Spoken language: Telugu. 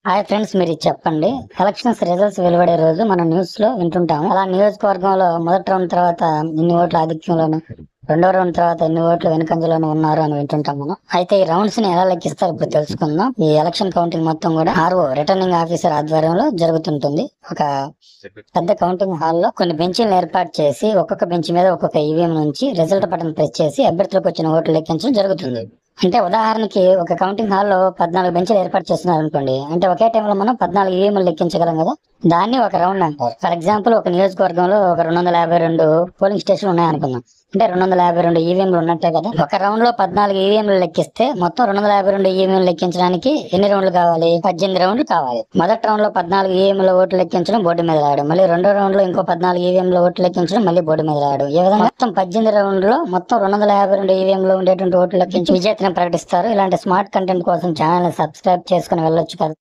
హాయ్ ఫ్రెండ్స్, మీరు ఇది చెప్పండి. ఎలక్షన్స్ రిజల్ట్స్ వెలువడే రోజు మనం న్యూస్ లో వింటుంటాము. అలా నియోజకవర్గంలో మొదటి రౌండ్ తర్వాత ఇన్ని ఓట్ల ఆధిక్యంలోను, రెండో రౌండ్ తర్వాత ఎన్ని ఓట్లు వెనుకంజలోను ఉన్నారు అని వింటుంటాం మనం. అయితే ఈ రౌండ్స్ ని ఎలా లెక్కిస్తారు ఇప్పుడు తెలుసుకుందాం. ఈ ఎలక్షన్ కౌంటింగ్ మొత్తం కూడా ఆర్ఓ రిటర్నింగ్ ఆఫీసర్ ఆధ్వర్యంలో జరుగుతుంటుంది. ఒక పెద్ద కౌంటింగ్ హాల్లో కొన్ని బెంచీలను ఏర్పాటు చేసి ఒక్కొక్క బెంచ్ మీద ఒక్కొక్క ఈవీఎం నుంచి రిజల్ట్ బటన్ ప్రెస్ చేసి అభ్యర్థులకు వచ్చిన ఓట్లు లెక్కించడం జరుగుతుంది. అంటే ఉదాహరణకి ఒక కౌంటింగ్ హాల్లో 14 బెంచ్లు ఏర్పాటు చేస్తున్నారు అనుకోండి. అంటే ఒకే టైంలో మనం 14 ఈవీఎంలు లెక్కించగలం కదా. దాన్ని ఒక రౌండ్ అంటారు. ఫర్ ఎగ్జాంపుల్, ఒక నియోజకవర్గంలో ఒక 252 పోలింగ్ స్టేషన్లు ఉన్నాయనుకుందాం. అంటే 252 ఈవీఎంలు ఉన్నట్టే కదా. ఒక రౌండ్ లో 14 ఈవీఎంలు లెక్కిస్తే మొత్తం 252 ఈవీఎంలు లెక్కించడానికి ఎన్ని రౌండ్లు కావాలి? 18 రౌండ్లు కావాలి. మొదటి రౌండ్ లో 14 ఈవీఎంల ఓట్లు లెక్కించడం, బోర్డు మీద రాయడం. మళ్ళీ రెండో రౌండ్ లో ఇంకో 14 ఈవీఎంల ఓట్లు లెక్కించడం, మళ్ళీ బోర్డు మీద రాయడం. ఈ విధంగా మొత్తం 18 రౌండ్ లో మొత్తం 252 ఈవీఎంలో ఉండేటువంటి ఓట్లు లెక్కించి విజేతను ప్రకటిస్తారు. ఇలాంటి స్మార్ట్ కంటెంట్ కోసం ఛానల్ ని సబ్స్క్రైబ్ చేసుకుని వెళ్ళొచ్చు కదా.